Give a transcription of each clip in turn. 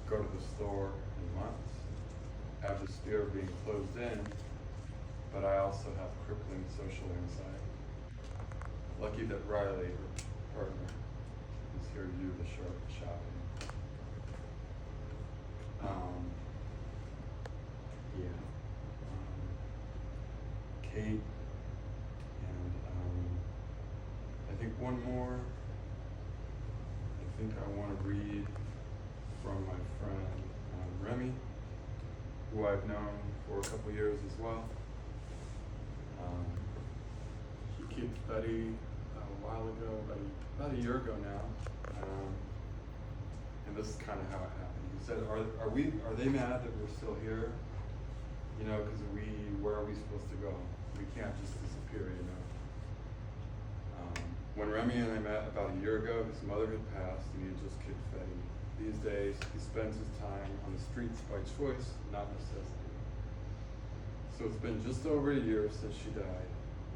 go to the store in months, have this fear of being closed in, but I also have crippling social anxiety. Lucky that Riley, her partner, is here to do the shopping. Yeah. Kate, and I think one more. I think I want to read from my friend Remy, who I've known for a couple years as well. He kicked Betty a while ago, about a year ago now, and this is kind of how it happened. He said, "Are they mad that we're still here? You know, because where are we supposed to go? We can't just disappear, you know." When Remy and I met about a year ago, his mother had passed and he had just kicked Betty. These days, he spends his time on the streets by choice, not necessity. So it's been just over a year since she died.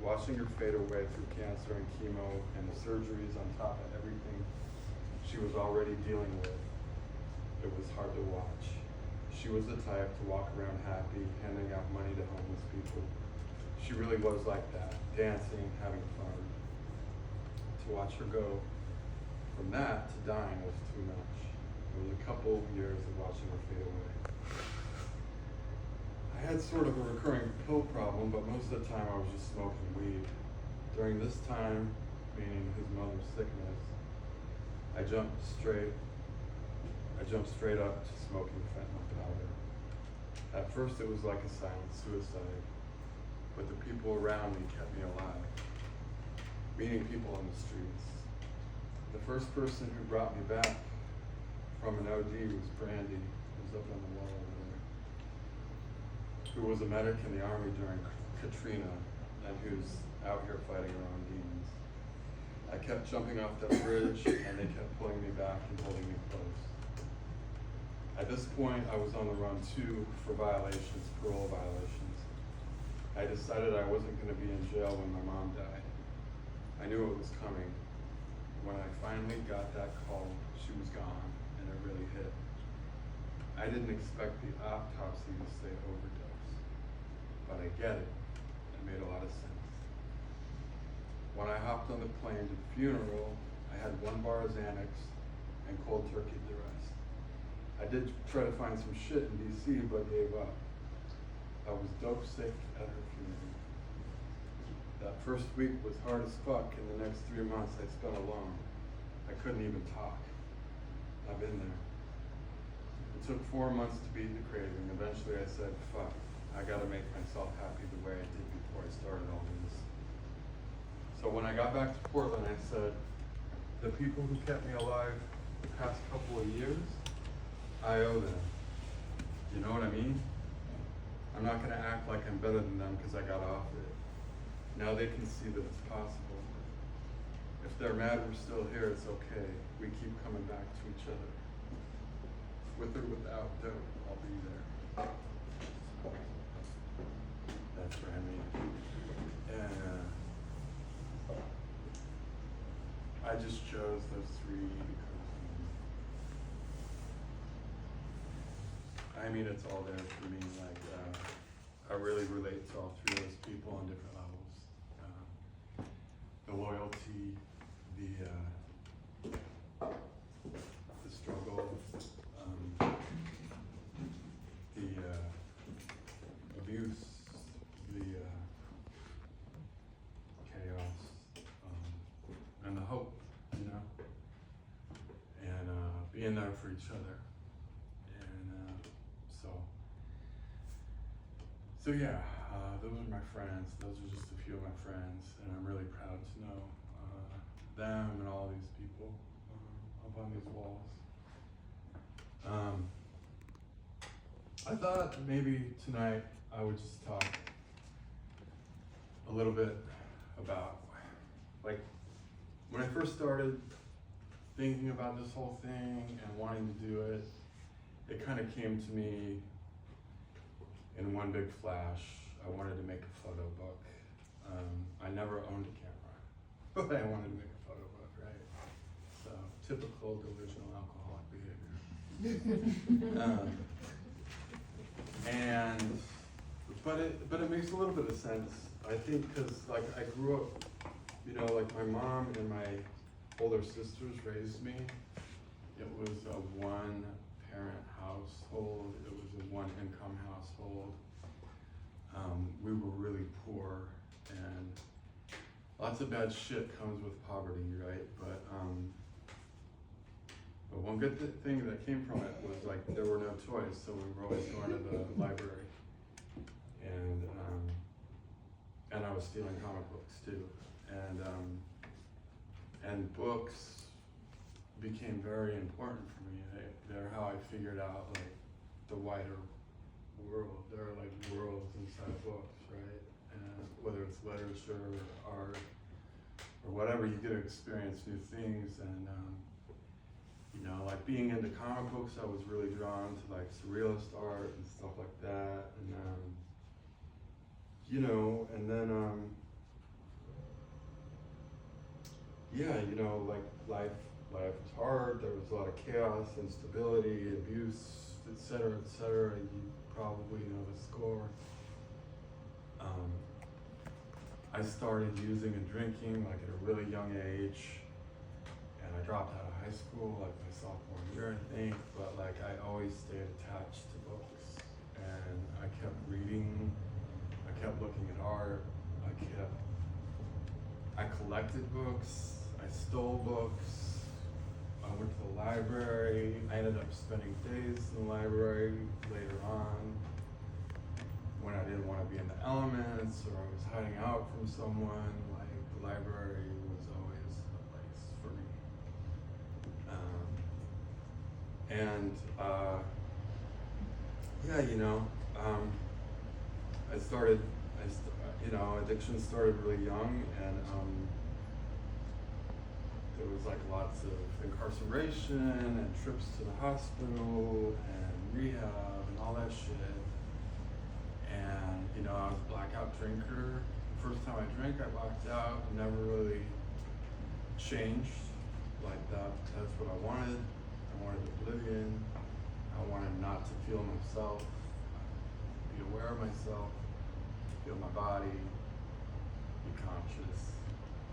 Watching her fade away through cancer and chemo and the surgeries on top of everything she was already dealing with, it was hard to watch. She was the type to walk around happy, handing out money to homeless people. She really was like that, dancing, having fun. To watch her go from that to dying was too much. It was a couple years of watching her fade away. I had sort of a recurring pill problem, but most of the time I was just smoking weed. During this time, meaning his mother's sickness, I jumped straight up to smoking fentanyl powder. At first it was like a silent suicide, but the people around me kept me alive, meaning people on the streets. The first person who brought me back from an OD was Brandy, who's up on the wall over there, who was a medic in the Army during Katrina and who's out here fighting her own demons. I kept jumping off that bridge and they kept pulling me back and holding me close. At this point, I was on the run too for violations, parole violations. I decided I wasn't going to be in jail when my mom died. I knew it was coming. When I finally got that call, she was gone, and it really hit. I didn't expect the autopsy to say overdose, but I get it. It made a lot of sense. When I hopped on the plane to the funeral, I had one bar of Xanax and cold turkey the rest. I did try to find some shit in DC, but gave up. I was dope sick at her funeral. That first week was hard as fuck, and the next 3 months I spent alone. I couldn't even talk. I've been there. It took 4 months to beat the craving. Eventually I said, fuck, I gotta make myself happy the way I did before I started all this. So when I got back to Portland, I said, the people who kept me alive the past couple of years, I owe them. You know what I mean? I'm not gonna act like I'm better than them because I got off it. Now they can see that it's possible. If they're mad we're still here, it's okay. We keep coming back to each other. With or without doubt, I'll be there. That's Remy. And I just chose those three because I mean it's all there for me. Like I really relate to all three of those people on different levels. The loyalty, the struggle, the abuse, the chaos, and the hope, you know, and being there for each other. And so yeah, those are my friends. Those are just a few of my friends, and I'm really proud to know them and all these people up on these walls. I thought maybe tonight I would just talk a little bit about, like, when I first started thinking about this whole thing and wanting to do it, it kind of came to me in one big flash. I wanted to make a photo book. I never owned a camera, but I wanted to make a photo book, right? So, typical delusional alcoholic behavior. And but it makes a little bit of sense, I think, because like I grew up, you know, like my mom and my older sisters raised me. It was a one-parent household. It was a one-income household. We were really poor, and lots of bad shit comes with poverty, right? But one good thing that came from it was like there were no toys, so we were always going to the library, and I was stealing comic books too, and books became very important for me. They're how I figured out like the wider world. There are like worlds inside of books, right? And whether it's literature or art or whatever, you get to experience new things. And you know, like being into comic books, I was really drawn to like surrealist art and stuff like that. And you know, and then yeah, you know, like life was hard. There was a lot of chaos, instability, abuse, etc., etc. You probably know the score. I started using and drinking like at a really young age, and I dropped out of high school like my sophomore year, I think. But like I always stayed attached to books, and I kept reading. I kept looking at art. I collected books. I stole books. I went to the library. I ended up spending days in the library later on when I didn't want to be in the elements or I was hiding out from someone. Like the library was always a place for me. Yeah, you know, you know, addiction started really young, and there was like lots of incarceration and trips to the hospital and rehab and all that shit. And you know, I was a blackout drinker. The first time I drank, I blacked out. Never really changed like that. That's what I wanted. I wanted oblivion. I wanted not to feel myself, be aware of myself, feel my body, be conscious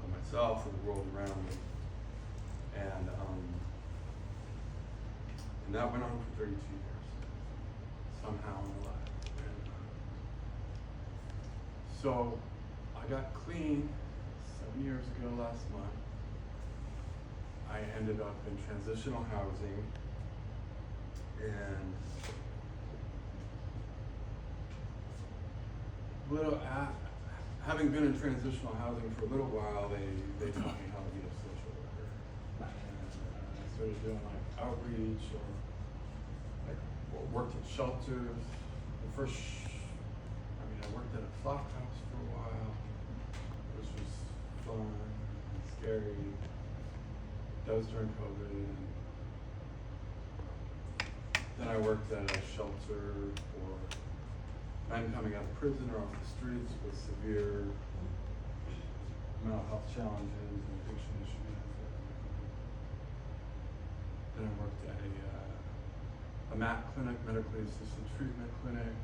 of myself and the world around me. And that went on for 32 years, somehow in my life. And, so I got clean 7 years ago last month. I ended up in transitional housing, and having been in transitional housing for a little while, they taught me how to be a social worker. And I started doing like outreach or worked at shelters. I worked at a flop house for a while, which was fun and scary. That was during COVID. And then I worked at a shelter for men coming out of prison or off the streets with severe mental health challenges and addiction issues. Then I worked at a MAT clinic, medically assisted treatment clinic,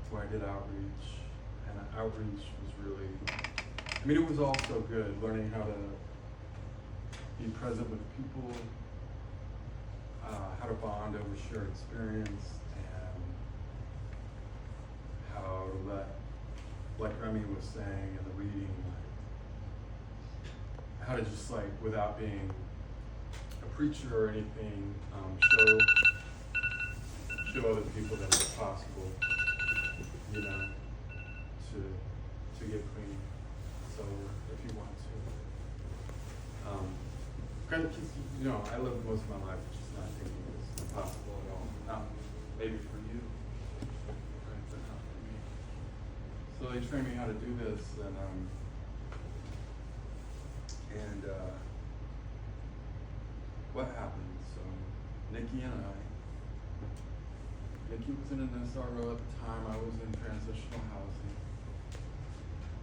where I did outreach. And outreach was really, it was also good, learning how to be present with people, how to bond over shared experience, and how to let, like Remy was saying in the reading, how to just without being a preacher or anything, show other people that it's possible, you know, to get clean. So if you want to, you know, I lived most of my life just not thinking it was possible at all. Not maybe for you, right, but not for me. So they trained me how to do this, and what happened? So Nikki was in an SRO at the time. I was in transitional housing.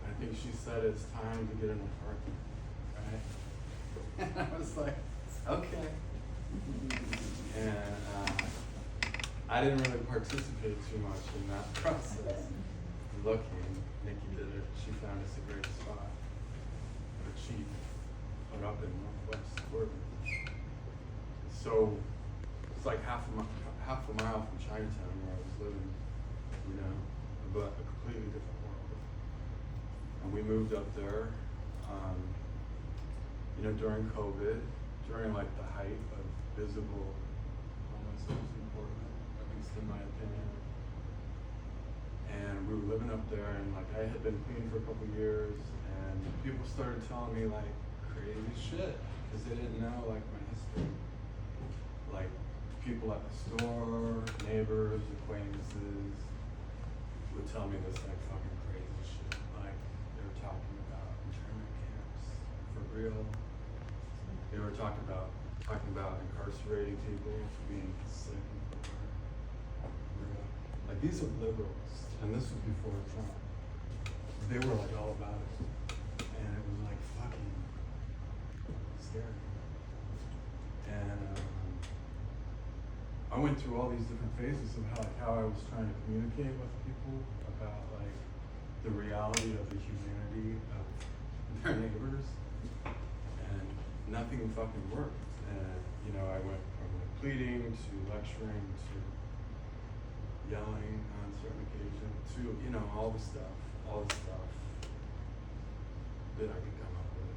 I think she said it's time to get an apartment, right? And I was like, okay. And I didn't really participate too much in that process. Looking, Nikki did it. She found us a great spot for cheap, but up in Northwest Oregon. So it's like half a mile from Chinatown where I was living, you know, but a completely different world. And we moved up there, you know, during COVID, during like the height of visible homelessness in Portland, at least in my opinion. And we were living up there, and like I had been clean for a couple years, and people started telling me like crazy shit because they didn't know like my history. Like people at the store, neighbors, acquaintances would tell me this like fucking crazy shit. Like they were talking about internment camps for real. They were talking about incarcerating people for being sick and for real. Like these are liberals, and this was before Trump. They were like all about it, and it was like fucking scary. And I went through all these different phases of how I was trying to communicate with people about like the reality of the humanity of their neighbors, and nothing fucking worked. And you know, I went from like pleading to lecturing to yelling on certain occasions to, you know, all the stuff that I could come up with.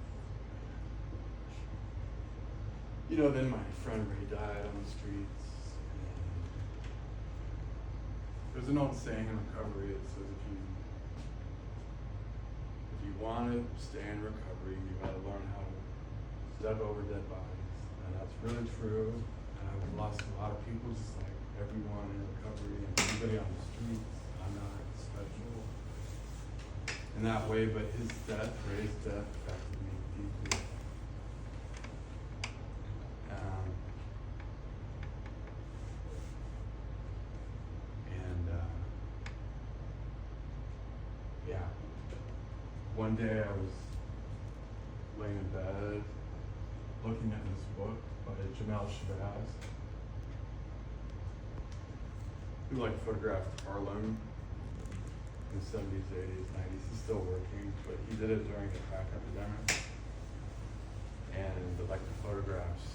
You know, then my friend Ray died on the streets. There's an old saying in recovery that says if you want to stay in recovery, you gotta learn how to step over dead bodies. And that's really true. And I've lost a lot of people, just like everyone in recovery and everybody on the streets. I'm not special in that way, but his death, Ray's death, affected me deeply. Yeah. One day I was laying in bed looking at this book by Jamel Shabazz, who like photographed Harlem in the 70s, 80s, 90s. He's still working, but he did it during the crack epidemic. And like the photographs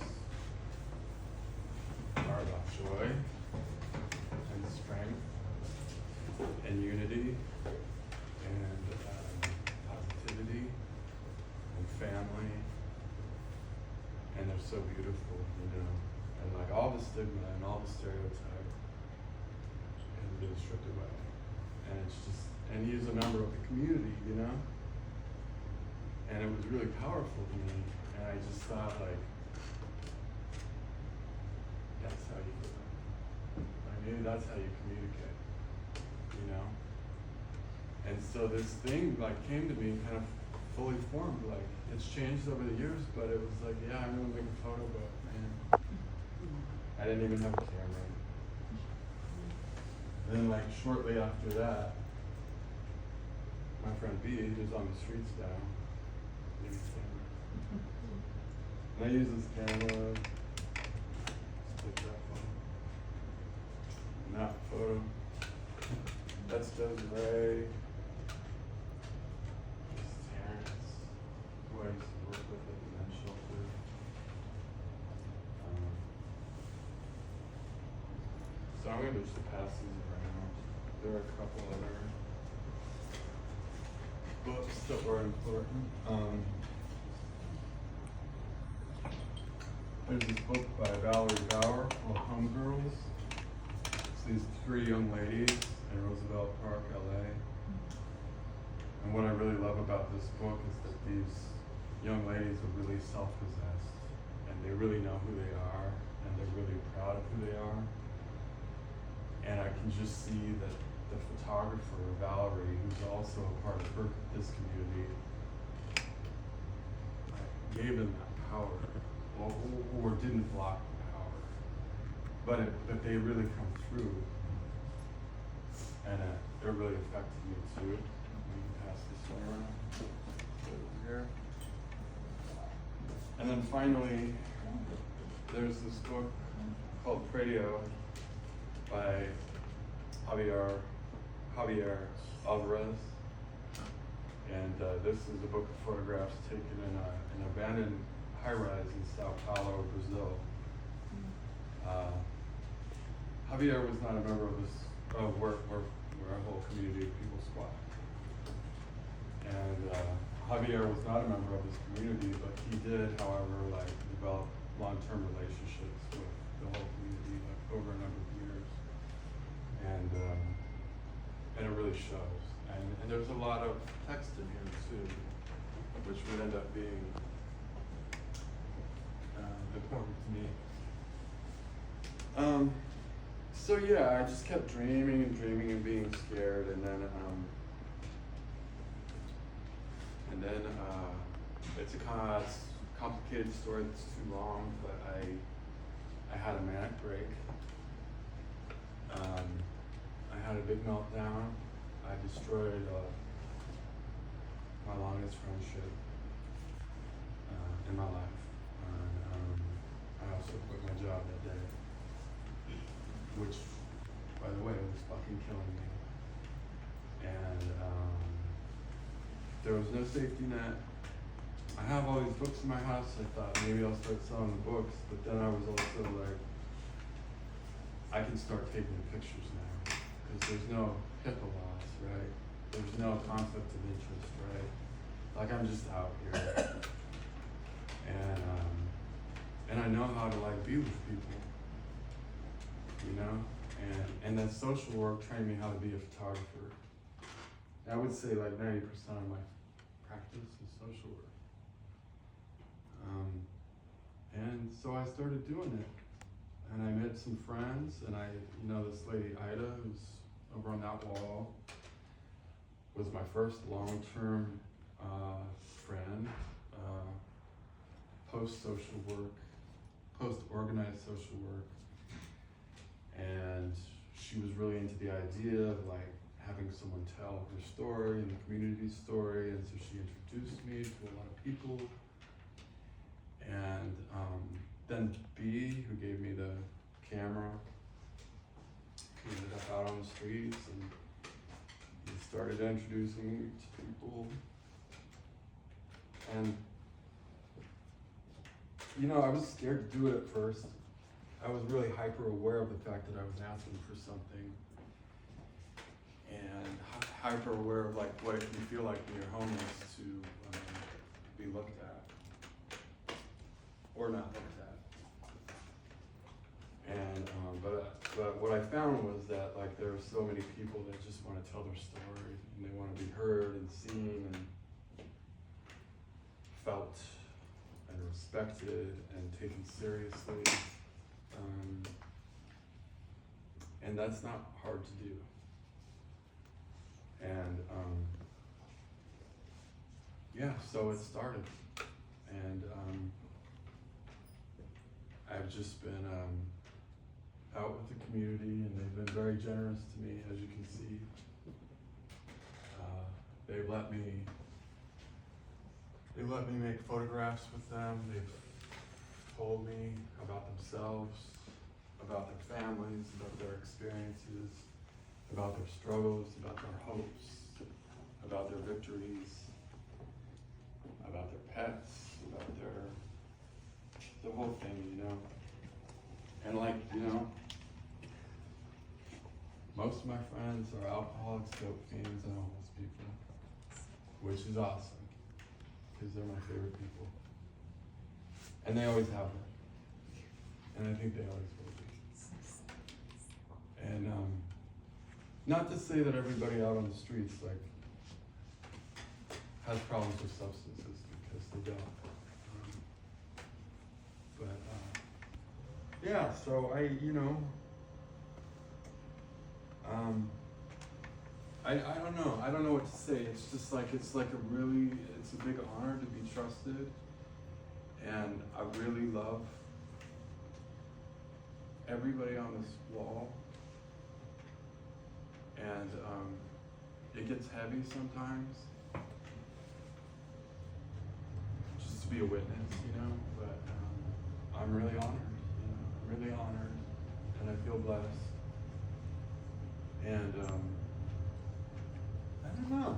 are about joy and strength and unity and positivity and family, and they're so beautiful, you know, and like all the stigma and all the stereotype has been stripped away, and it's just, and he is a member of the community, you know, and it was really powerful to me, and I just thought like, that's how you do it. Like, maybe that's how you communicate, you know. And so this thing like came to me kind of fully formed. Like it's changed over the years, but it was like, yeah, I'm gonna make a photo book, man. I didn't even have a camera. And then like shortly after that, my friend B, who's on the streets now, gave me a camera. And I use this camera, take that photo. And that photo, that's Desiree. Who I used to work with at the men's shelter. So I'm going to just pass these around. There are a couple other books that were important. There's this book by Valerie Bauer called Homegirls. It's these three young ladies in Roosevelt Park, LA. And what I really love about this book is that these young ladies are really self-possessed, and they really know who they are, and they're really proud of who they are. And I can just see that the photographer, Valerie, who's also a part of this community, gave them that power, or didn't block the power. But they really come through, and it really affected me too. We can pass this one around over here. And then finally, there's this book called Pradio by Javier Alvarez. And this is a book of photographs taken in an abandoned high-rise in Sao Paulo, Brazil. Javier was not a member of this, where our whole community of people squat. And Javier was not a member of this community, but he did, however, like develop long-term relationships with the whole community, like over a number of years. And it really shows. And there's a lot of text in here too, which would end up being important to me. So yeah, I just kept dreaming and being scared, and then it's a complicated story that's too long, but I had a manic break. I had a big meltdown. I destroyed my longest friendship in my life. And I also quit my job that day, which, by the way, was fucking killing me. And there was no safety net. I have all these books in my house. I thought maybe I'll start selling the books, but then I was also like, I can start taking pictures now, because there's no HIPAA laws, right? There's no conflict of interest, right? Like, I'm just out here. And I know how to like be with people, you know? And that social work trained me how to be a photographer. I would say like 90% of my practice is social work. And so I started doing it. And I met some friends, and this lady Ida, who's over on that wall, was my first long-term friend, post-social work, post-organized social work. And she was really into the idea of like having someone tell her story and the community story, and so she introduced me to a lot of people. And then B, who gave me the camera, he ended up out on the streets, and he started introducing me to people. And I was scared to do it at first. I was really hyper aware of the fact that I was asking for something, and hyper aware of like what it can feel like when you're homeless to be looked at or not looked at. And but what I found was that like there are so many people that just want to tell their story, and they want to be heard and seen and felt and respected and taken seriously. And that's not hard to do. And so it started. And I've just been out with the community, and they've been very generous to me, as you can see. They've let me make photographs with them. They've told me about themselves, about their families, about their experiences, about their struggles, about their hopes, about their victories, about their pets, about the whole thing, And most of my friends are alcoholics, dope fiends, and homeless people, which is awesome, because they're my favorite people. And they always have been. And I think they always will be. And not to say that everybody out on the streets has problems with substances, because they don't. So I don't know what to say. It's just it's a big honor to be trusted. And I really love everybody on this wall. And it gets heavy sometimes, just to be a witness, but I'm really honored, I'm really honored, and I feel blessed. And I don't know.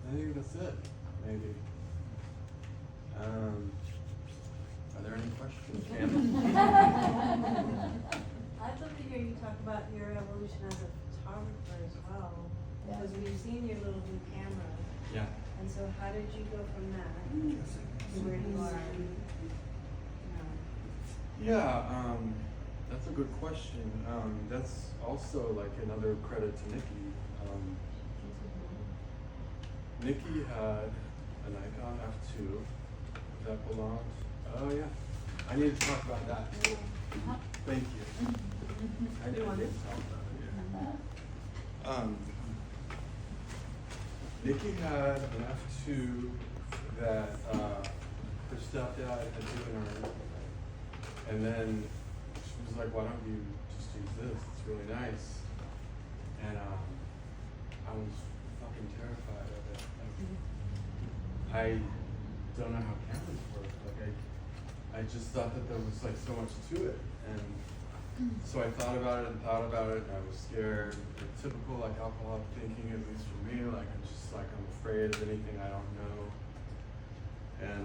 I think that's it, maybe. Are there any questions, Candace? I'd love to hear you talk about your evolution as a photographer as well, because we've seen your little new camera. Yeah. And so how did you go from that to where you are now? Yeah, that's a good question. That's also like another credit to Nikki. Nikki had a Nikon F2 that belonged. Oh yeah, I need to talk about that. Thank you. I did want to talk about it. Yeah. Nikki had an F2 that her stepdad had given her, and then she was like, "Why don't you just use this? It's really nice." And I was fucking terrified of it. I don't know how cameras work. Like I just thought that there was like so much to it, and so I thought about it, and I was scared. The typical like alcoholic thinking, at least for me, like I'm afraid of anything I don't know. And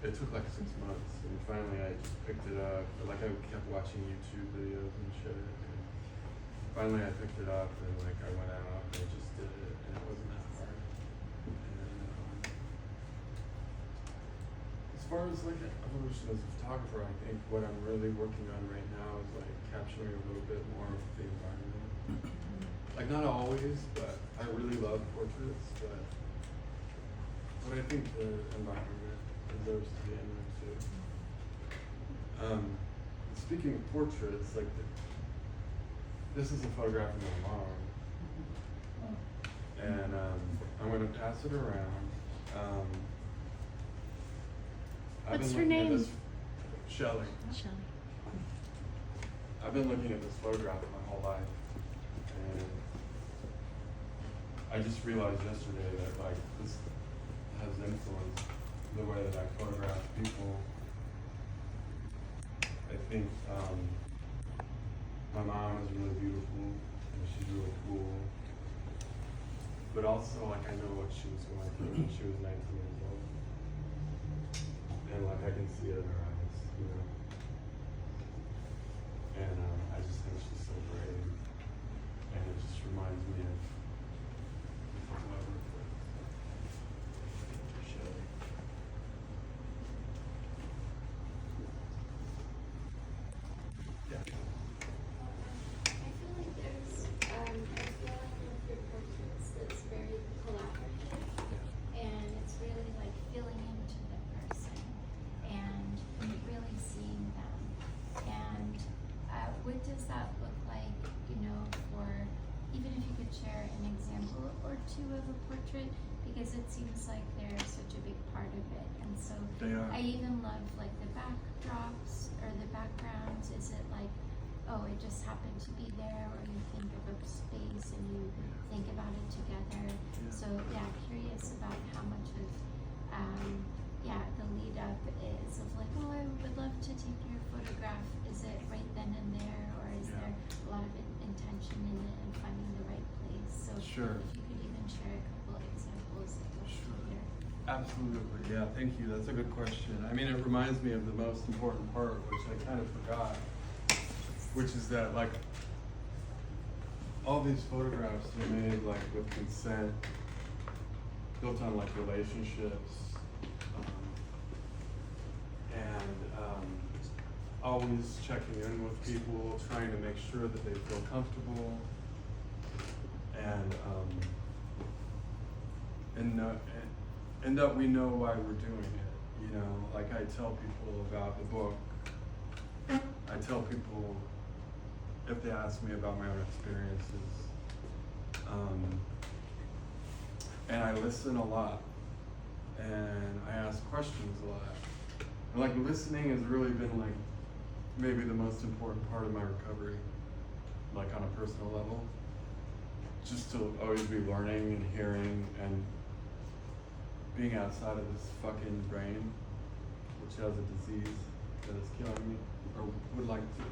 it took like 6 months, and finally I just picked it up. Like I kept watching YouTube videos and shit. And finally I picked it up, and like I went out and I just did it, and it wasn't that hard. And as far as like evolution as a photographer, I think what I'm really working on right now is like capturing a little bit more of the environment. Like not always, but I really love portraits, but I think the environment deserves to be in there too. Speaking of portraits, like this is a photograph of my mom, and I'm going to pass it around. What's her name? Shelly. Shelly. I've been looking at this photograph my whole life, and I just realized yesterday that like this has influenced the way that I photograph people. I think my mom is really beautiful, and she's really cool, but also like I know what she was going through when she was 19 years old, and like I can see it in her eyes, you know. And I just think she's so brave, and it just reminds me of who I work with, Shelly. Yeah. I feel like there's a feeling with your portraits that's very collaborative, and it's really like feeling into the person and really seeing them. And what does that look like, you know, for, even if you could share an example or two of a portrait, because it seems like they're such a big part of it. And so They are. I even love like the backdrops or the backgrounds. Is it like, oh, it just happened to be there, or you think of a space and you think about it together? Yeah. So yeah, curious about how much of the lead up is of like, oh, I would love to take your photograph. Is it right then and there, or is Yeah. there a lot of intention in it and finding the right place? So Sure. if you could even share a couple of examples that would Sure. be here. Absolutely, yeah, thank you. That's a good question. I mean, it reminds me of the most important part, which I kind of forgot, which is that like all these photographs are made like with consent, built on like relationships, and always checking in with people, trying to make sure that they feel comfortable, and that we know why we're doing it. You know, like I tell people about the book. I tell people if they ask me about my own experiences, and I listen a lot, and I ask questions a lot. And like listening has really been like maybe the most important part of my recovery, like on a personal level. Just to always be learning and hearing and being outside of this fucking brain, which has a disease that is killing me, or would like to.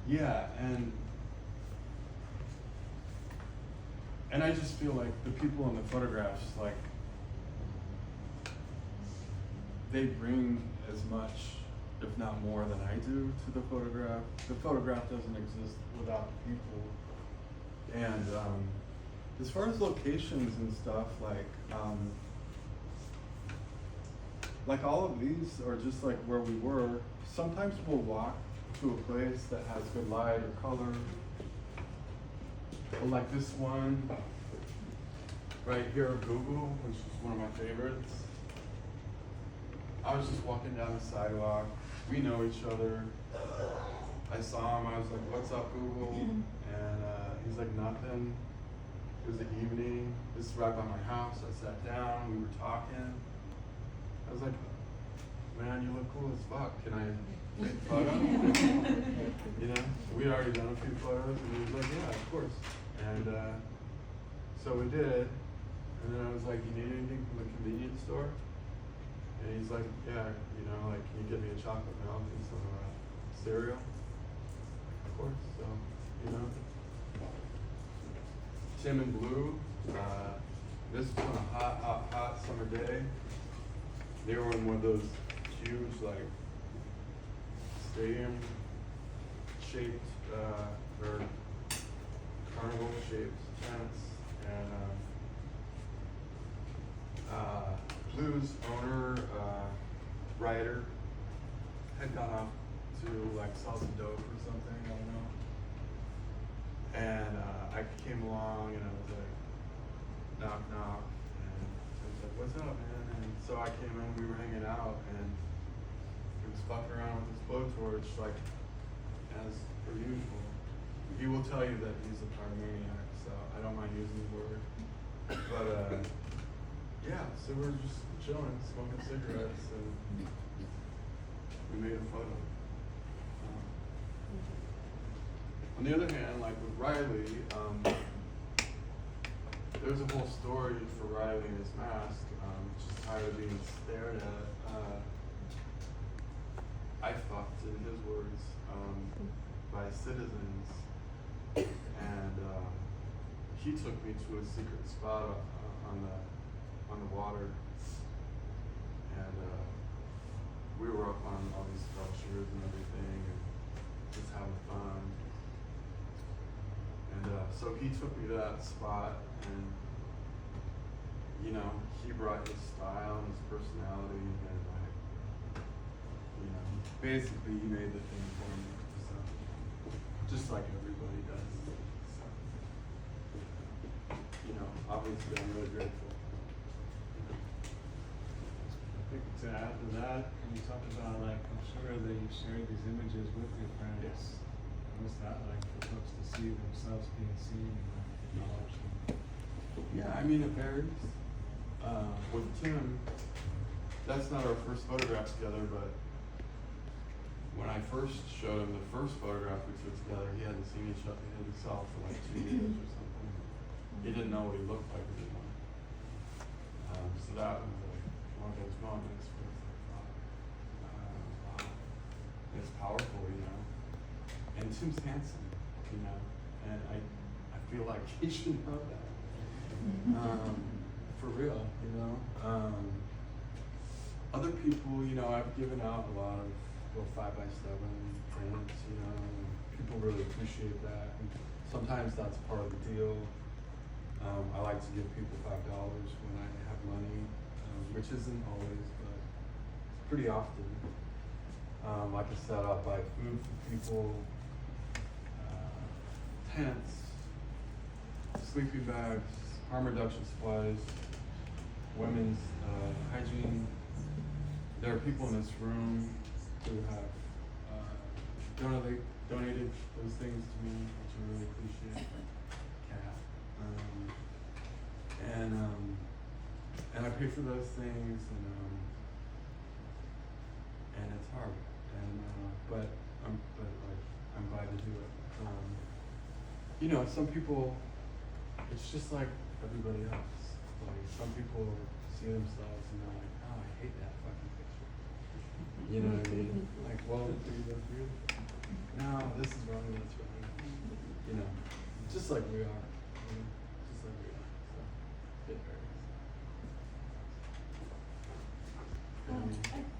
yeah, and I just feel like the people in the photographs, like, they bring as much, if not more, than I do to the photograph. The photograph doesn't exist without the people. And as far as locations and stuff, like all of these are just like where we were. Sometimes we'll walk to a place that has good light or color. Or like this one right here, Google, which is one of my favorites. I was just walking down the sidewalk. We know each other. I saw him. I was like, "What's up, Google?" And he's like, "Nothing." It was the evening. This is right by my house. I sat down. We were talking. I was like, "Man, you look cool as fuck. Can I take a photo?" You know, we'd already done a few photos, and he was like, "Yeah, of course." And so we did. And then I was like, "You need anything from the convenience store?" And he's like, "Yeah, you know, like, can you get me a chocolate milk and some cereal?" Of course. So, you know, Tim and Blue. This was on a hot summer day. They were in one of those huge, like, stadium-shaped or carnival-shaped tents, and Blue's owner, Ryder, had gone off to like sell some dope or something, I don't know. And I came along and I was like, knock knock, and I was like, "What's up, man?" And so I came in, we were hanging out, and he was fucking around with his blowtorch, like, as per usual. He will tell you that he's a pyromaniac, so I don't mind using the word. But yeah, so we're just chilling, smoking cigarettes, and we made a photo. On the other hand, like with Riley, there's a whole story for Riley and his mask, just tired of being stared at. I fucked, in his words, by citizens, and he took me to a secret spot on the water, and we were up on all these structures and everything, and just having fun. And so he took me to that spot, and you know, he brought his style and his personality, and like, you know, basically he made the thing for me, so just like everybody does. So, you know, obviously I'm really grateful. I think to add to that, when you talk about, like, I'm sure that you shared these images with your friends. Yes. What's that like for folks to see themselves being seen and acknowledged? Yeah, I mean, it varies. With Tim, that's not our first photograph together, but when I first showed him the first photograph we took together, he hadn't seen himself for like 2 years or something. He didn't know what he looked like anymore. So that was like one of those moments where it's like, wow. It's powerful, you know. And Tim's handsome, you know, and I feel like he should know that. For real, you know. Other people, you know, I've given out a lot of little 5x7 prints, you know, and people really appreciate that. And sometimes that's part of the deal. I like to give people $5 when I have money, which isn't always, but it's pretty often. Like I said, I'll buy food for people, tents, sleeping bags, harm reduction supplies, women's hygiene. There are people in this room who have donated those things to me, which I really appreciate. Cat. And I pay for those things, and it's hard. But I'm glad to do it. You know, some people, it's just like everybody else. Like, some people see themselves and they're like, "Oh, I hate that fucking picture." You know what I mean? Like, well, no, this is wrong, that's wrong. You know, just like we are. You know, just like we are. So it varies.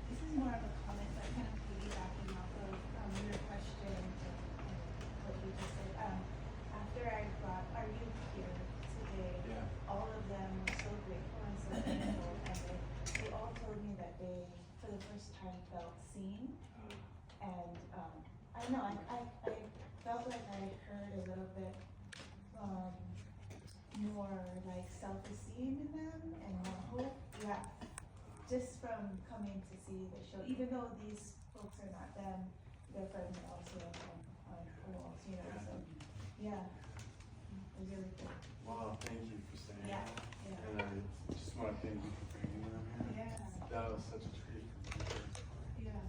This is more of a comment, but kind of piggybacking off of your question and what you just said. After I brought our youth here today, Yeah. all of them were so grateful and so thankful, and they all told me that they, for the first time, felt seen. And I don't know, I felt like I heard a little bit more like self-esteem in them and more hope. Yeah. Just from coming to see the show, even though these folks are not them, their friends are also on walls, you know, so, yeah. It was really cool. Well, thank you for saying Yeah, that. yeah. And I just want to thank you for bringing them here. Yeah. That was such a treat for me personally. Yeah.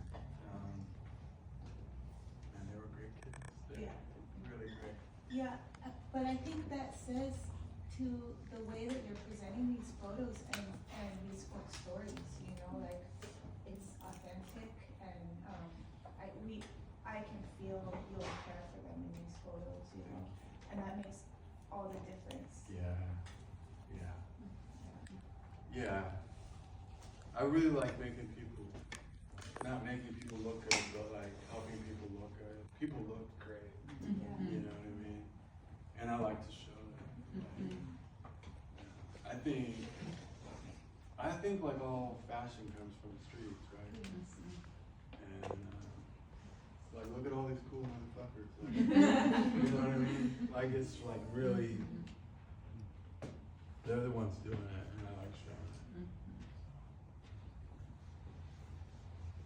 And they were great kids. They Yeah. Really great. Yeah, but I think that says to the way that you're presenting these photos and these folk stories, you know, like it's authentic and I can feel your care for them in these photos, you know, and that makes all the difference. Yeah. Yeah. I really like making people, not making people look good, but like helping people look good. People look great. Yeah. You know what I mean? And I like to show that. I think like all fashion comes from the streets, right? And like look at all these cool motherfuckers. Like, you know what I mean? Like it's like really, they're the ones doing it, and I like showing it.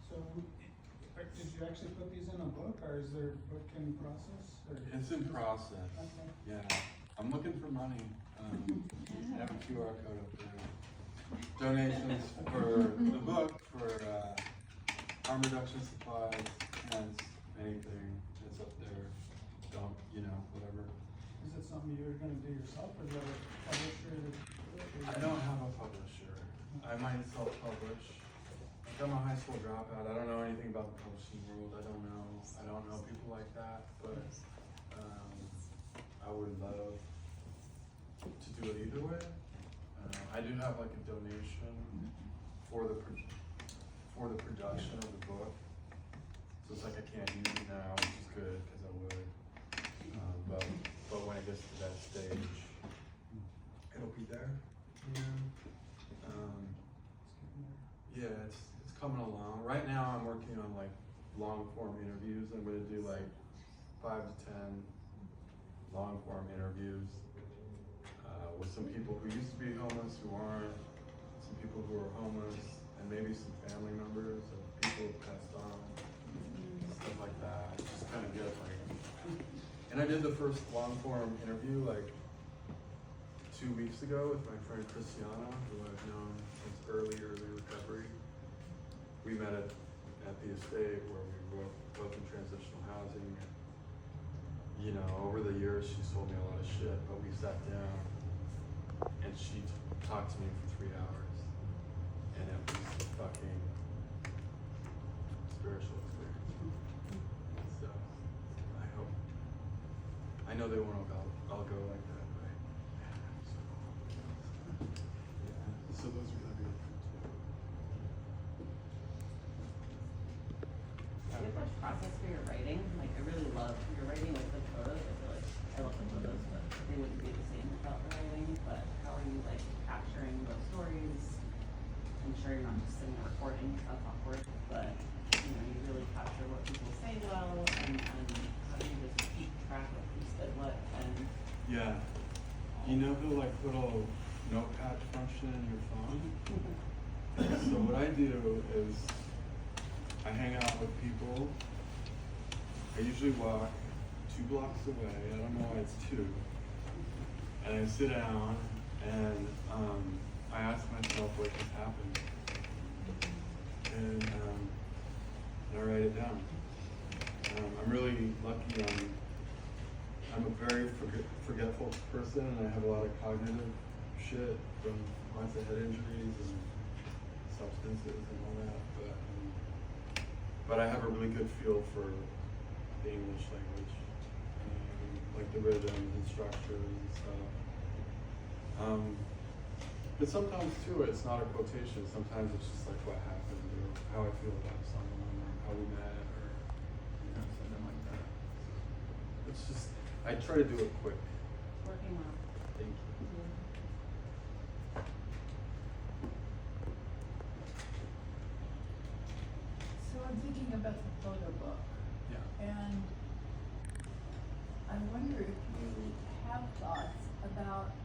So, did you actually put these in a book, or is there a book in process? Or It's in process. Okay. Yeah, I'm looking for money. I have a QR code up there. Donations for the book, for harm reduction supplies, tents, anything that's up there. Don't, you know, whatever. Is it something you're gonna do yourself, or is that a publisher that? I don't have a publisher. I might self-publish. Like I'm a high school dropout. I don't know anything about the publishing world. I don't know people like that. But I would love to do it either way. I do have like a donation for the production of the book. So it's like I can't use it now, which is good because I would. But when it gets to that stage, it'll be there. You know? Yeah, it's coming along. Right now I'm working on like long form interviews. I'm gonna do like 5 to 10 long form interviews with some people who used to be homeless, who aren't, some people who are homeless, and maybe some family members of people who passed on, stuff like that. Just kind of get like, and I did the first long form interview like 2 weeks ago with my friend Christiana, who I've known since early recovery. We met at the estate where we were both in transitional housing. You know, over the years she's told me a lot of shit, but we sat down and she talked to me for 3 hours, and it was a fucking spiritual experience. So I know they won't all go like that, but yeah. So those are gonna be different too. Do you have much process for your writing? Like, I really love your writing with the photos. I feel like I love the photos, but they wouldn't be the same without the writing. But how are you like capturing those stories? I'm sure you're not just sitting there recording, that's awkward, but you know, you really capture what people say well, and how do you just keep track of who said what and Yeah. You know the like little notepad function in your phone? So what I do is I hang out with people. I usually walk 2 blocks away. I don't know why it's 2. And I sit down and I ask myself what just happened. And I write it down. I'm really lucky. I'm a very forgetful person, and I have a lot of cognitive shit from lots of head injuries and substances and all that. But I have a really good feel for the English language, like the rhythm and structure and stuff. But sometimes too, it's not a quotation. Sometimes it's just like what happened or how I feel about someone or how we met or something like that. It's just, I try to do it quick. Working well. Thank you. So I'm thinking about the photo book, Yeah. and I wonder if you have thoughts about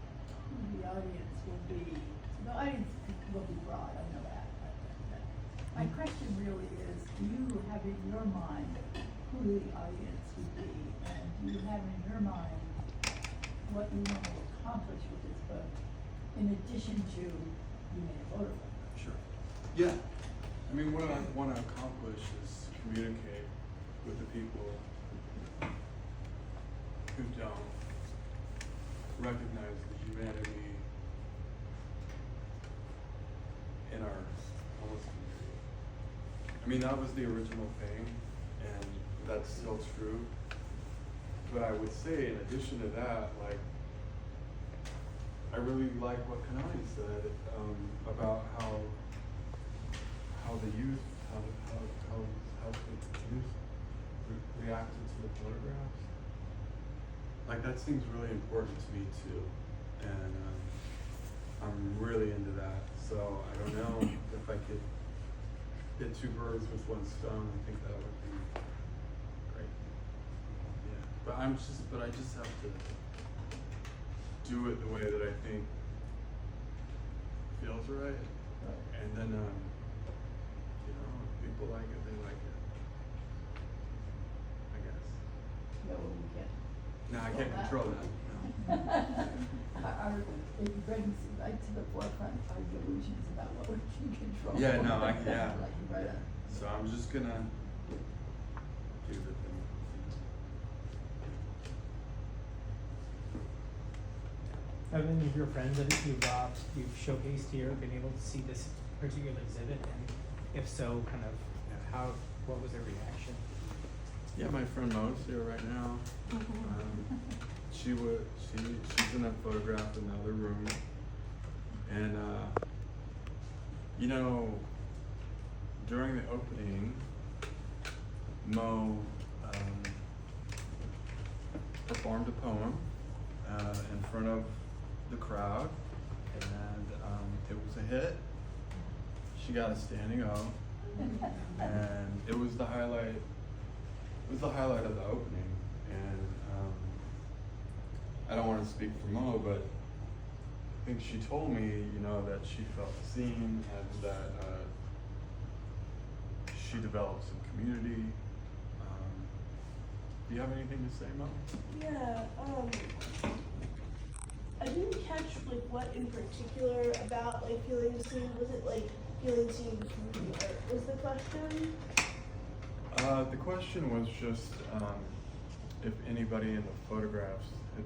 who the audience will be. The audience will be broad, I know that. My question really is, do you have in your mind who the audience would be? And do you have in your mind what you want to accomplish with this book, in addition to being a photo book? Sure. Yeah. I mean, what I want to accomplish is communicate with the people who don't recognize the humanity in our homeless community. I mean, that was the original thing, and that's still true. But I would say, in addition to that, like, I really like what Kanani said about how the youth, how the youth reacted to the photographs. Like, that seems really important to me too, and I'm really into that. So I don't know if I could hit two birds with one stone. I think that would be great. Yeah, but I just have to do it the way that I think feels right, and then if people like it, they like it. I guess. Yeah, well, we can't. No, I can't control that. No. It brings right to the forefront our delusions about what we can control. Yeah, no, Like, yeah. So I'm just gonna do the thing. Have any of your friends that you've showcased here been able to see this particular exhibit, and if so, kind of what was their reaction? Yeah, my friend Mo's here right now. She's in a photograph in the other room, and during the opening, Mo performed a poem in front of the crowd, and it was a hit. She got a standing O, and it was the highlight. It was the highlight of the opening, and I don't want to speak for Mo, but I think she told me, that she felt seen and that she developed some community. Do you have anything to say, Mo? Yeah, I didn't catch what in particular about feeling seen. Was it feeling seen through the art was the question? The question was just if anybody in the photographs had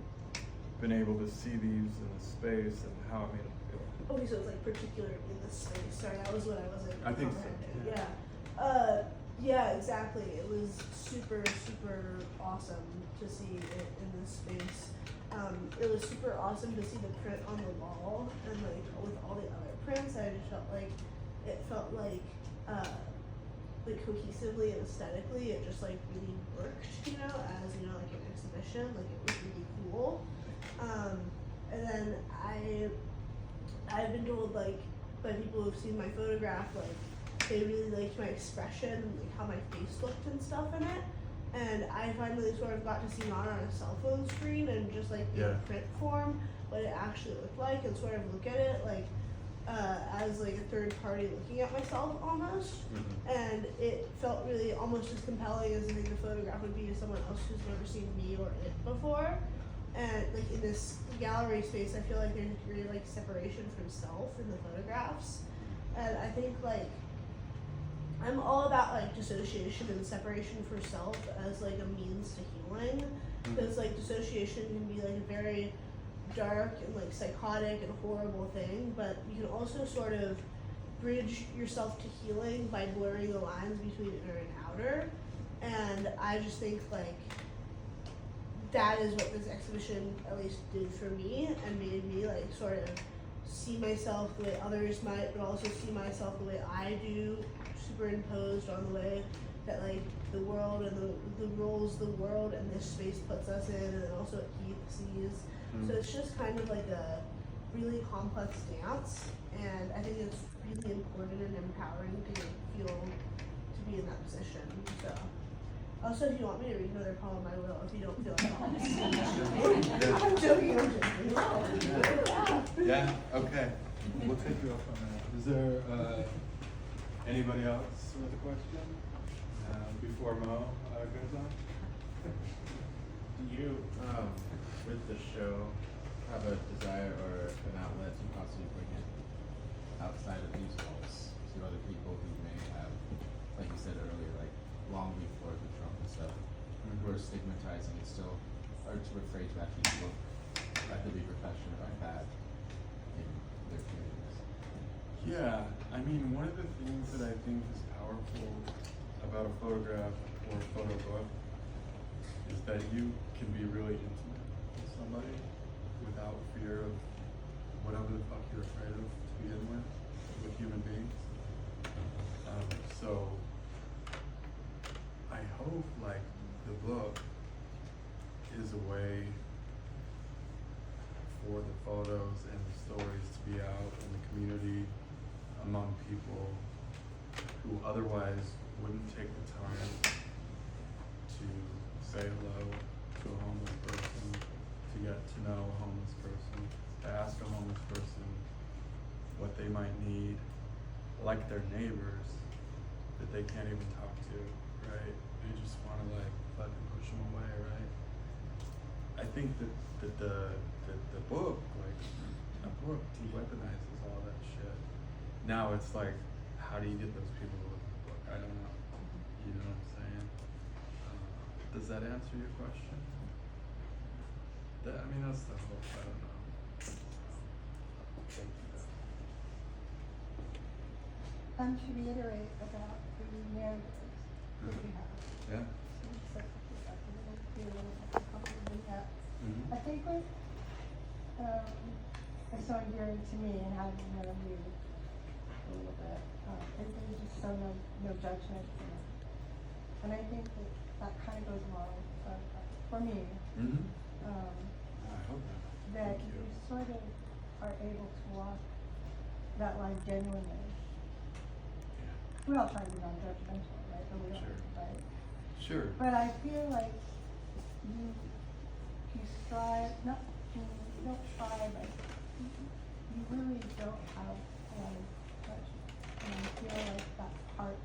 been able to see these in the space and how it made them feel. Okay, so it was particular in the space. Sorry, that was what I wasn't I think so, comprehending. yeah. Yeah, exactly. It was super, super awesome to see it in this space. It was super awesome to see the print on the wall, and with all the other prints, I just felt like it felt like cohesively and aesthetically, it just really worked, as an exhibition. It was really cool. And then I've been told by people who've seen my photograph, they really liked my expression and how my face looked and stuff in it. And I finally sort of got to see not on a cell phone screen and just in print form what it actually looked like, and sort of look at it as a third party looking at myself almost. Mm-hmm. And it felt really almost as compelling as I think the photograph would be to someone else who's never seen me or it before. And in this gallery space, I feel like there's really separation from self in the photographs. And I think I'm all about dissociation and separation for self as a means to healing, because dissociation can be a very dark and psychotic and horrible thing, but you can also sort of bridge yourself to healing by blurring the lines between inner and outer. And I just think like that is what this exhibition at least did for me and made me like sort of see myself the way others might, but also see myself the way I do, superimposed on the way that like the world and the roles the world and this space puts us in, and then also what Keith sees. So it's just kind of like a really complex dance, and I think it's really important and empowering to feel to be in that position. So also, if you want me to read another poem, I will. If you don't feel like I'm joking. I'm joking. Yeah, okay. We'll take you up on that. Is there anybody else with a question before Mo goes on? Do you, with the show, have a desire or an outlet to possibly bring it outside of these walls to other people who may have, like you said earlier, like long before the Trump and stuff, who are stigmatizing and still are too afraid to actually look at the repercussion of that in their communities? Yeah, I mean, one of the things that I think is powerful about a photograph or a photo book is that you can be really intimate with somebody without fear of whatever the fuck you're afraid of to begin with human beings. So I hope like the book is a way for the photos and the stories to be out in the community among people who otherwise wouldn't take the time to say hello to a homeless person, to get to know a homeless person, to ask a homeless person what they might need, like their neighbors that they can't even talk to, right? They just want to like fucking push them away, right? I think that the book, like a book, de-weaponizes all that shit. Now it's like, how do you get those people to look at the book? I don't know. You know what I'm saying? Does that answer your question? I mean, that's the hope. I don't know. Thank you. To reiterate about the narratives that we have. Yeah. I think what is so endearing to me, and having known you a little bit, is there's just so no judgment in it. And I think that kind of goes along for me. I hope That Thank you you. sort of are able to walk that line genuinely. We all try to be non-judgmental, right? But we don't, Sure. right? Sure. But I feel like you strive, you don't try, but you really don't have a lot of judgment. And I feel like that's part of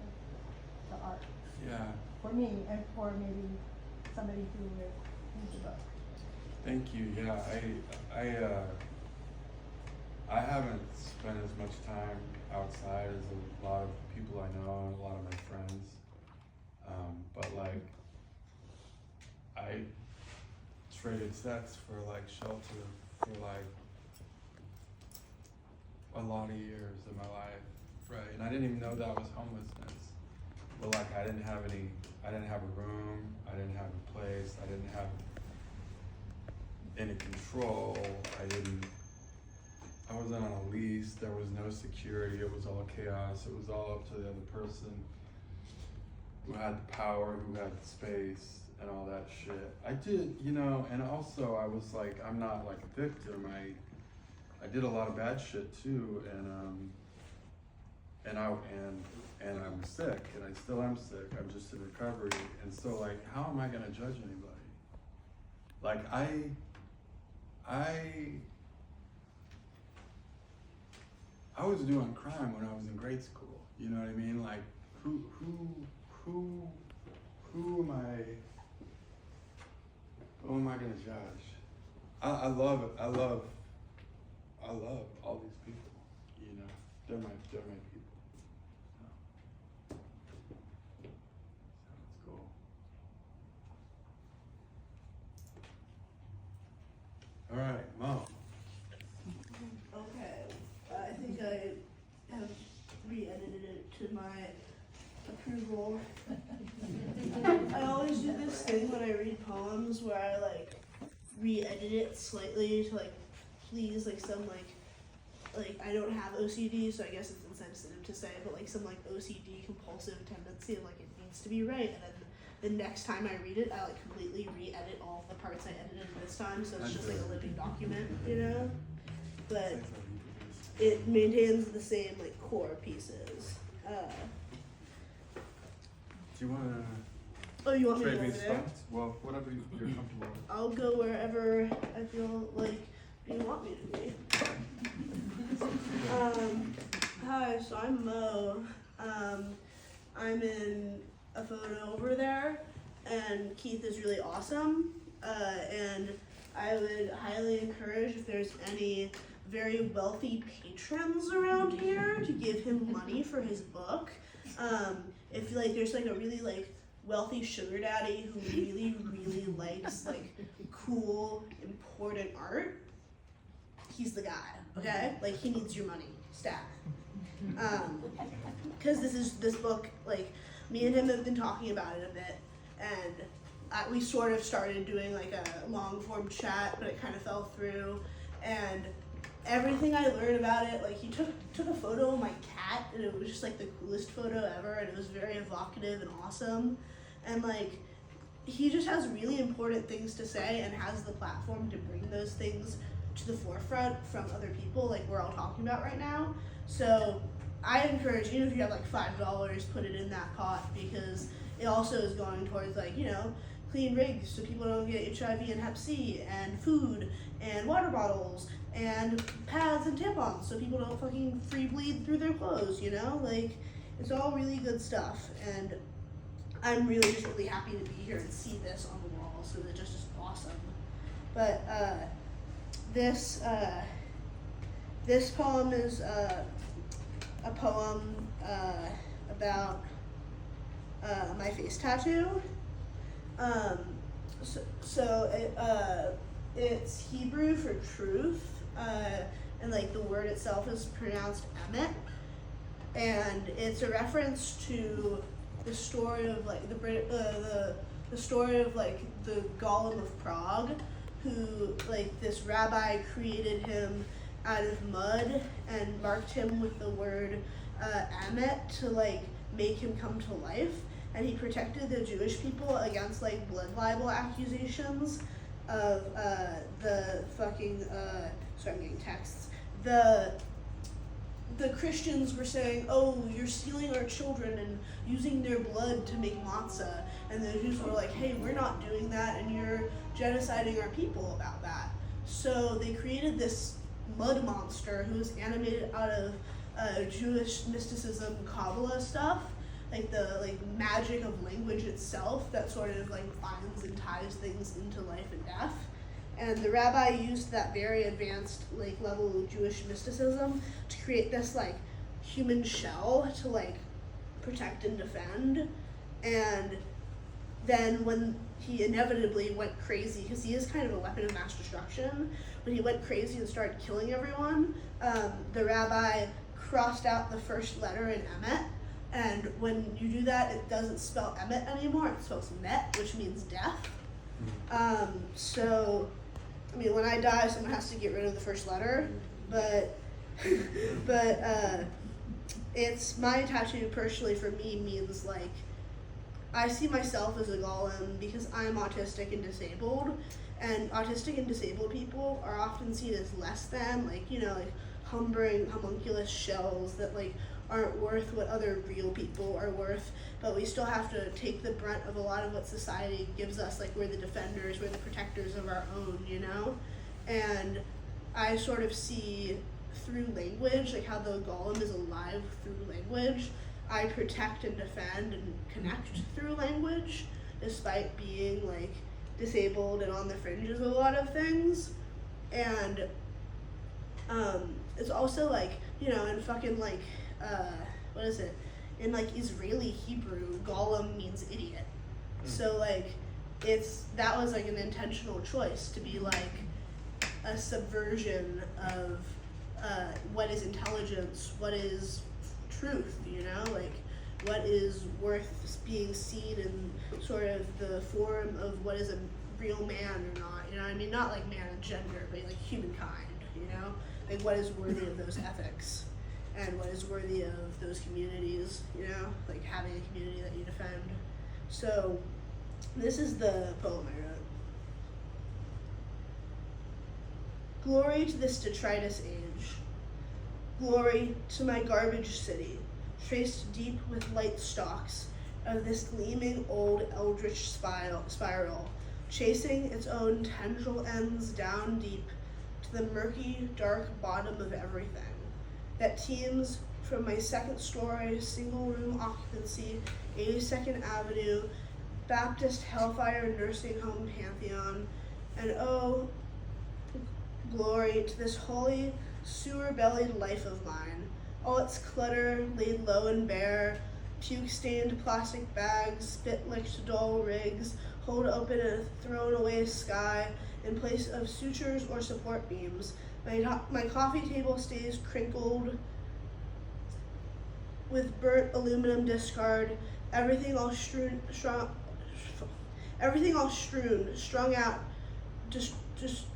the art. Yeah. For me, and for maybe somebody who would read the book. Thank you. Yeah, I haven't spent as much time outside as a lot of people I know and a lot of my friends. But like, I traded sex for like shelter for like a lot of years in my life, right? And I didn't even know that was homelessness. But like, I didn't have a room, I didn't have a place, I didn't have any control, I wasn't on a lease, there was no security, it was all chaos, it was all up to the other person who had the power, who had the space, and all that shit. I did, and also I was like, I'm not like a victim, I did a lot of bad shit too, and I was sick, and I still am sick, I'm just in recovery, and so like, how am I gonna judge anybody? Like, I was doing crime when I was in grade school. You know what I mean? Like, who am I gonna judge? I love all these people. They're my people. Sounds cool. All right, Mom. Okay, I think I have re-edited it to my approval. thing when I read poems where I like re-edit it slightly to like please like some like I don't have OCD, so I guess it's insensitive to say, but like some like OCD compulsive tendency of like it needs to be right, and then the next time I read it, I like completely re-edit all the parts I edited this time, so it's just like a living document, you know? But it maintains the same like core pieces. Do you wanna Oh, you want me to trade go me over there? spots? Well, whatever you're comfortable with. I'll go wherever I feel like you want me to be. Hi, so I'm Mo. I'm in a photo over there, and Keith is really awesome. And I would highly encourage if there's any very wealthy patrons around here to give him money for his book. If like there's like a really like wealthy sugar daddy who really likes like cool important art, he's the guy. Okay, like he needs your money, stat. Because this book, like me and him have been talking about it a bit, and we sort of started doing like a long form chat, but it kind of fell through. And everything I learned about it, like he took a photo of my cat, and it was just like the coolest photo ever, and it was very evocative and awesome. And like he just has really important things to say and has the platform to bring those things to the forefront from other people like we're all talking about right now. So I encourage, even if you have like $5, put it in that pot, because it also is going towards like, you know, clean rigs so people don't get HIV and Hep C, and food and water bottles and pads and tampons so people don't fucking free bleed through their clothes, you know? Like, it's all really good stuff, and I'm really just really happy to be here and see this on the wall, so it's just awesome. But this poem is a poem about my face tattoo. It's Hebrew for truth, and like the word itself is pronounced emet, and it's a reference to the story of like the story of like the Golem of Prague, who like this rabbi created him out of mud and marked him with the word emet to like make him come to life, and he protected the Jewish people against like blood libel accusations of the fucking sorry, I'm getting texts. The Christians were saying, oh, you're stealing our children and using their blood to make matzah, and the Jews were like, hey, we're not doing that, and you're genociding our people about that. So they created this mud monster who was animated out of Jewish mysticism, Kabbalah stuff, like the like magic of language itself that sort of like binds and ties things into life and death. And the rabbi used that very advanced like level of Jewish mysticism to create this like human shell to like protect and defend. And then when he inevitably went crazy, because he is kind of a weapon of mass destruction, when he went crazy and started killing everyone, the rabbi crossed out the first letter in emet, and when you do that, it doesn't spell emet anymore, it spells met, which means death. So, I mean, when I die, someone has to get rid of the first letter, but it's my tattoo personally for me means like, I see myself as a golem because I'm autistic and disabled, and autistic and disabled people are often seen as less than, like, you know, like humbling homunculus shells that like aren't worth what other real people are worth, but we still have to take the brunt of a lot of what society gives us, like we're the defenders, we're the protectors of our own, you know? And I sort of see through language, like how the golem is alive through language. I protect and defend and connect through language, despite being like disabled and on the fringes of a lot of things. And it's also like, you know, in fucking like, what is it? In like Israeli Hebrew, golem means idiot. So like, that was like an intentional choice to be like a subversion of what is intelligence, what is truth, you know? Like, what is worth being seen in sort of the form of what is a real man or not, you know what I mean? Not like man and gender, but like humankind, you know? Like what is worthy of those ethics and what is worthy of those communities, you know? Like having a community that you defend. So this is the poem I wrote. Glory to this detritus age. Glory to my garbage city, traced deep with light stalks of this gleaming old eldritch spiral, chasing its own tendril ends down deep to the murky, dark bottom of everything that teems from my second story, single room occupancy, 82nd Avenue, Baptist Hellfire Nursing Home Pantheon, and oh, glory to this holy, sewer-bellied life of mine, all its clutter laid low and bare, puke-stained plastic bags, spit-licked dull rigs, hold open a thrown-away sky in place of sutures or support beams. My coffee table stays crinkled with burnt aluminum discard, everything all strewn, strung out, just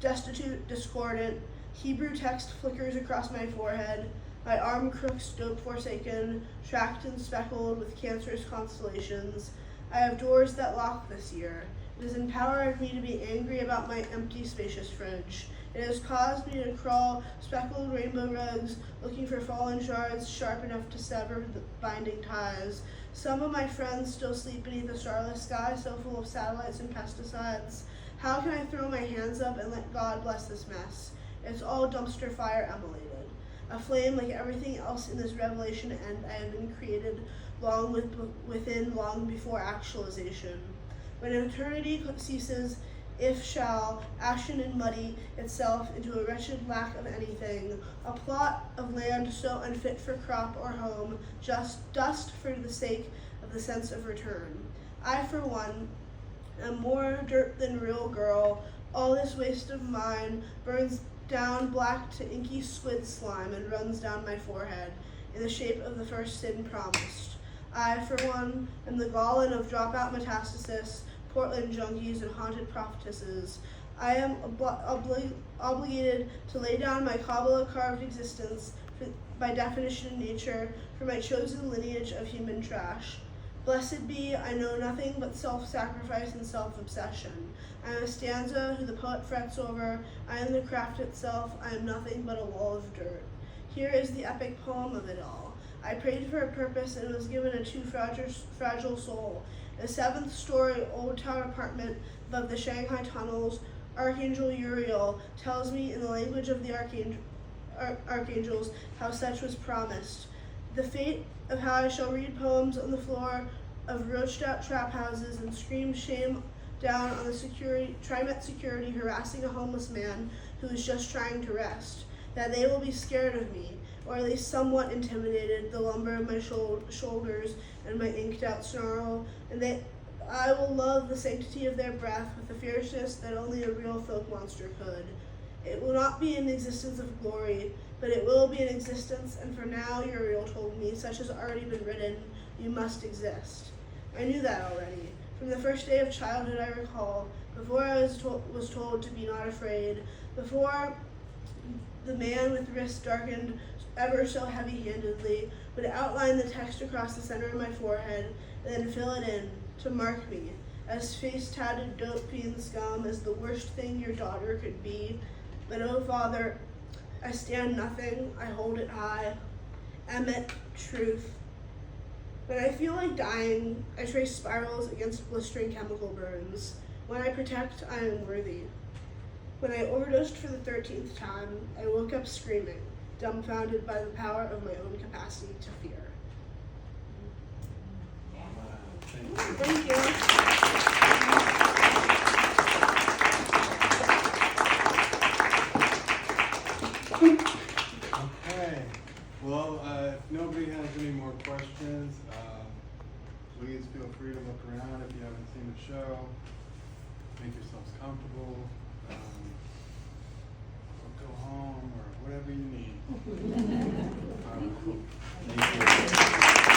destitute, discordant. Hebrew text flickers across my forehead. My arm crooks dope forsaken, tracked and speckled with cancerous constellations. I have doors that lock this year. It has empowered me to be angry about my empty, spacious fridge. It has caused me to crawl speckled rainbow rugs, looking for fallen shards sharp enough to sever the binding ties. Some of my friends still sleep beneath a starless sky so full of satellites and pesticides. How can I throw my hands up and let God bless this mess? It's all dumpster fire emulated. A flame like everything else in this revelation, and I have been created long before actualization. When eternity ceases, if shall, ashen and muddy itself into a wretched lack of anything, a plot of land so unfit for crop or home, just dust for the sake of the sense of return. I, for one, am more dirt than real girl. All this waste of mine burns down black to inky squid slime and runs down my forehead in the shape of the first sin promised. I, for one, am the Gollin of dropout metastasis, Portland junkies, and haunted prophetesses. I am obligated to lay down my Kabbalah-carved existence by definition in nature for my chosen lineage of human trash. Blessed be, I know nothing but self-sacrifice and self-obsession. I am a stanza who the poet frets over. I am the craft itself. I am nothing but a wall of dirt. Here is the epic poem of it all. I prayed for a purpose and was given a too fragile soul. A 7th-story old tower apartment above the Shanghai tunnels, Archangel Uriel tells me in the language of the archangels how such was promised. The fate of how I shall read poems on the floor of roached-out trap houses and scream shame down on the TriMet security harassing a homeless man who is just trying to rest. That they will be scared of me, or at least somewhat intimidated, the lumber of my shoulders and my inked-out snarl, and I will love the sanctity of their breath with the fierceness that only a real folk monster could. It will not be an existence of glory, but it will be an existence, and for now, Uriel told me, such has already been written, you must exist. I knew that already. From the first day of childhood, I recall, before I was told to be not afraid, before the man with wrists darkened ever so heavy-handedly would outline the text across the center of my forehead and then fill it in to mark me as face-tatted dope fiend scum, as the worst thing your daughter could be. But oh, Father, I stand nothing, I hold it high. Emmet, truth. When I feel like dying, I trace spirals against blistering chemical burns. When I protect, I am worthy. When I overdosed for the 13th time, I woke up screaming, dumbfounded by the power of my own capacity to fear. Thank you. Okay, well, if nobody has any more questions, please feel free to look around if you haven't seen the show. Make yourselves comfortable. Or go home or whatever you need. Thank you.